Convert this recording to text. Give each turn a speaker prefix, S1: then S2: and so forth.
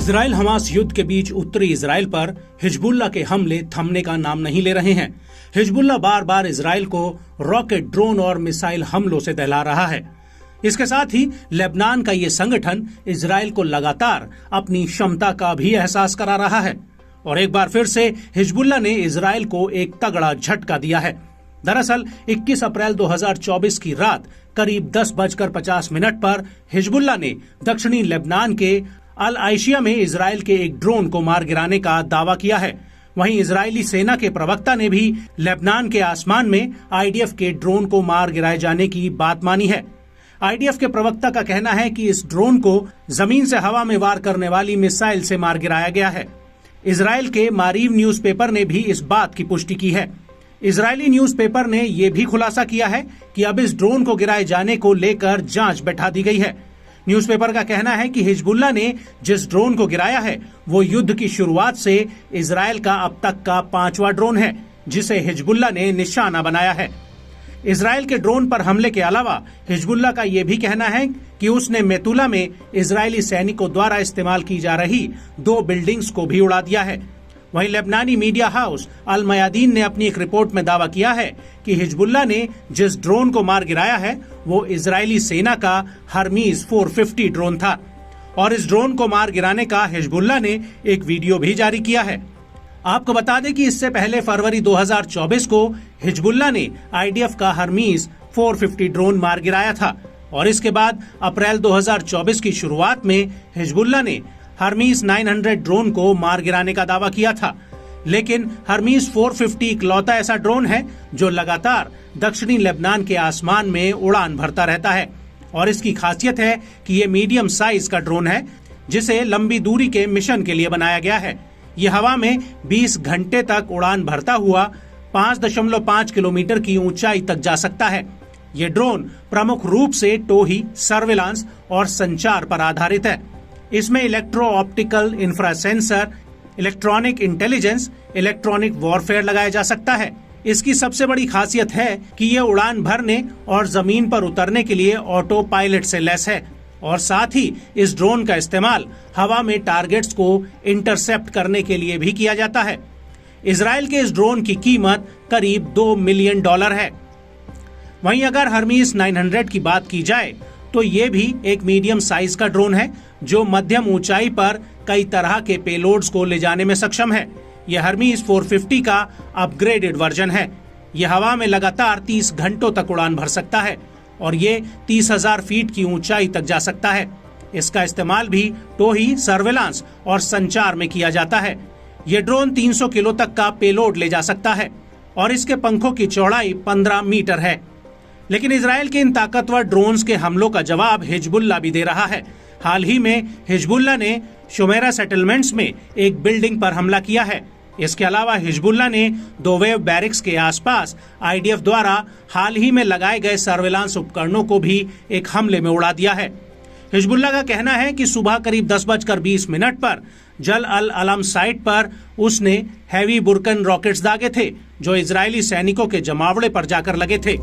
S1: Israel Hamas युद्ध के बीच उत्तरी इजराइल पर हिजबुल्लाह के हमले थमने का नाम नहीं ले रहे हैं। हिजबुल्लाह बार बार इजराइल को रॉकेट, ड्रोन और मिसाइल हमलों से दहला रहा है। इसके साथ ही लेबनान का ये संगठन इजराइल को लगातार अपनी क्षमता का भी एहसास करा रहा है और एक बार फिर से हिजबुल्लाह ने इजराइल को एक तगड़ा झटका दिया है। दरअसल 21 अप्रैल 2024 की रात करीब 10:50 पर हिजबुल्लाह ने दक्षिणी लेबनान के अल आइशिया में इजराइल के एक ड्रोन को मार गिराने का दावा किया है। वहीं इजरायली सेना के प्रवक्ता ने भी लेबनान के आसमान में आईडीएफ के ड्रोन को मार गिराए जाने की बात मानी है। आईडीएफ के प्रवक्ता का कहना है कि इस ड्रोन को जमीन से हवा में वार करने वाली मिसाइल से मार गिराया गया है। इजराइल के मारीव न्यूज़पेपर ने भी इस बात की पुष्टि की है। इजरायली न्यूज़पेपर ने यह भी खुलासा किया है कि अब इस ड्रोन को गिराए जाने को लेकर जांच बैठा दी गई है। न्यूज़पेपर का कहना है कि हिजबुल्लाह ने जिस ड्रोन को गिराया है वो युद्ध की शुरुआत से इजराइल का अब तक का 5वां ड्रोन है जिसे हिजबुल्लाह ने निशाना बनाया है। इजराइल के ड्रोन पर हमले के अलावा हिजबुल्लाह का ये भी कहना है कि उसने मेतुला में इजरायली सैनिकों द्वारा इस्तेमाल की जा रही 2 बिल्डिंग्स को भी उड़ा दिया है। वहीं लेबनानी मीडिया हाउस अल मयादीन ने अपनी एक रिपोर्ट में दावा किया है कि हिजबुल्लाह ने जिस ड्रोन को मार गिराया है वो इजरायली सेना का हर्मीज 450 ड्रोन था और इस ड्रोन को मार गिराने का हिजबुल्लाह ने एक वीडियो भी जारी किया है। आपको बता दें कि इससे पहले फरवरी 2024 को हिजबुल्लाह ने आईडीएफ का हर्मीज 450 ड्रोन मार गिराया था और इसके बाद अप्रैल 2024 की शुरुआत में हिजबुल्लाह ने हर्मीज 900 ड्रोन को मार गिराने का दावा किया था। लेकिन हर्मीज 450 इकलौता ऐसा ड्रोन है जो लगातार दक्षिणी लेबनान के आसमान में उड़ान भरता रहता है और इसकी खासियत है कि ये मीडियम साइज का ड्रोन है जिसे लंबी दूरी के मिशन के लिए बनाया गया है। ये हवा में 20 घंटे तक उड़ान भरता हुआ 5.5 किलोमीटर की ऊंचाई तक जा सकता है। ये ड्रोन प्रमुख रूप से टोही, सर्विलांस और संचार पर आधारित है। इसमें electro optical infra sensor, electronic intelligence, electronic warfare लगाया जा सकता है। इसकी सबसे बड़ी खासियत है कि ये उड़ान भरने और जमीन पर उतरने के लिए ऑटो पायलट से लैस है और साथ ही इस ड्रोन का इस्तेमाल हवा में टारगेट्स को इंटरसेप्ट करने के लिए भी किया जाता है। इजराइल के इस ड्रोन की कीमत करीब $2 मिलियन है। वहीं अगर हर्मीज 900 की बात की जाए तो ये भी एक मीडियम साइज का ड्रोन है जो मध्यम ऊंचाई पर कई तरह के पेलोड्स को ले जाने में सक्षम है। यह हर्मीज 450 का अपग्रेडेड वर्जन है। यह हवा में लगातार 30 घंटों तक उड़ान भर सकता है और ये 30,000 फीट की ऊंचाई तक जा सकता है। इसका इस्तेमाल भी टोही, सर्विलांस और संचार में किया जाता है। ये ड्रोन 300 किलो तक का पेलोड ले जा सकता है और इसके पंखों की चौड़ाई 15 मीटर है। लेकिन इजराइल के इन ताकतवर ड्रोन्स के हमलों का जवाब हिजबुल्लाह भी दे रहा है। हाल ही में हिजबुल्लाह ने शुमेरा सेटलमेंट्स में एक बिल्डिंग पर हमला किया है। इसके अलावा हिजबुल्लाह ने दोवेव बैरिक्स के आसपास आईडीएफ द्वारा हाल ही में लगाए गए सर्विलांस उपकरणों को भी एक हमले में उड़ा दिया है। हिजबुल्लाह का कहना है कि सुबह करीब 10:20 पर जल अल अलम साइट पर उसने हैवी बुरकन रॉकेट्स दागे थे जो इजरायली सैनिकों के जमावड़े पर जाकर लगे थे।